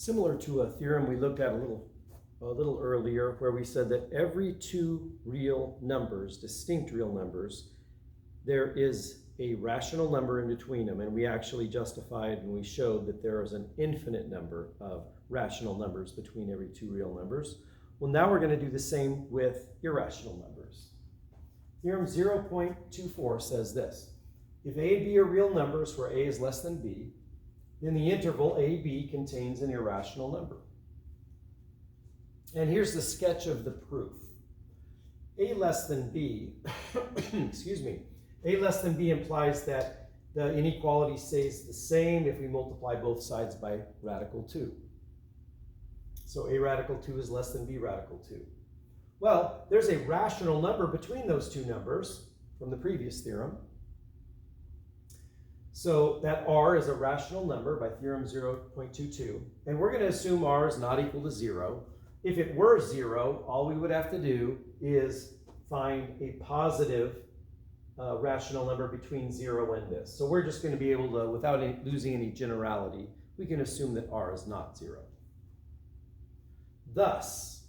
similar to a theorem we looked at a little earlier, where we said that every two real numbers, distinct real numbers, there is a rational number in between them, and we actually justified and we showed that there is an infinite number of rational numbers between every two real numbers. Well, now we're going to do the same with irrational numbers. Theorem 0.24 says this: if A and B are real numbers where A is less than B, then the interval AB contains an irrational number. And here's the sketch of the proof. A less than B, excuse me, A less than B implies that the inequality stays the same if we multiply both sides by radical 2. So A radical 2 is less than B radical 2. Well, there's a rational number between those two numbers from the previous theorem. So that R is a rational number by theorem 0.22. And we're going to assume R is not equal to 0. If it were 0, all we would have to do is find a positive rational number between 0 and this. So we're just going to be able to, without losing any generality, we can assume that R is not 0. Thus,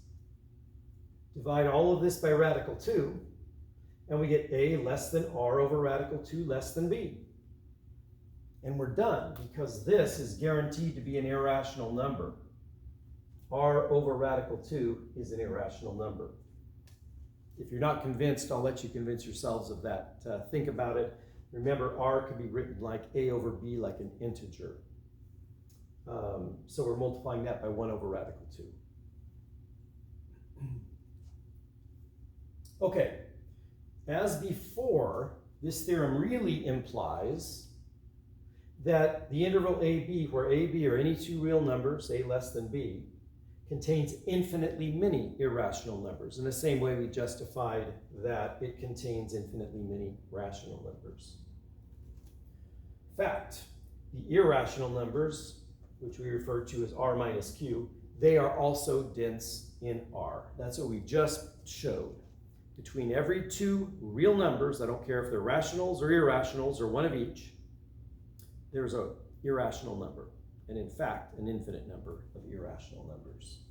divide all of this by radical 2, and we get A less than R over radical 2 less than B. And we're done, because this is guaranteed to be an irrational number. R over radical 2 is an irrational number. If you're not convinced, I'll let you convince yourselves of that. Think about it. Remember, R could be written like A over B, like an integer. So we're multiplying that by 1 over radical 2. Okay, as before, this theorem really implies that the interval AB, where AB are any two real numbers, A less than B, contains infinitely many irrational numbers, in the same way we justified that it contains infinitely many rational numbers. In fact, the irrational numbers, which we refer to as R minus Q, they are also dense in R. That's what we just showed. Between every two real numbers, I don't care if they're rationals or irrationals or one of each, there's an irrational number, and in fact, an infinite number of irrational numbers.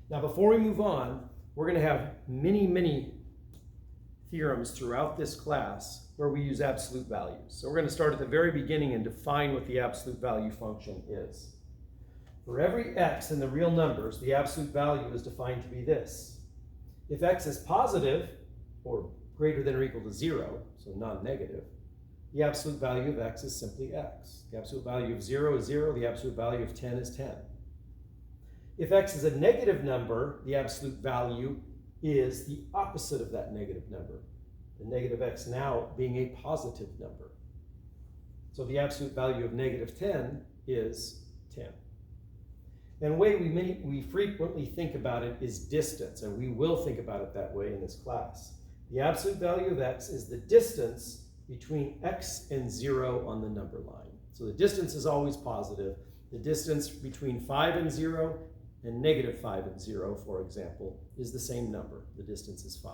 Now, before we move on, we're going to have many theorems throughout this class where we use absolute values. So we're going to start at the very beginning and define what the absolute value function is. For every x in the real numbers, the absolute value is defined to be this. If x is positive, or greater than or equal to 0, so non-negative, the absolute value of x is simply x. The absolute value of 0 is 0. The absolute value of 10 is 10. If x is a negative number, the absolute value is the opposite of that negative number. The negative x now being a positive number. So the absolute value of negative 10 is 10. And the way we frequently think about it is distance, and we will think about it that way in this class. The absolute value of x is the distance between x and 0 on the number line. So the distance is always positive. The distance between 5 and 0 and negative 5 and 0, for example, is the same number. The distance is 5.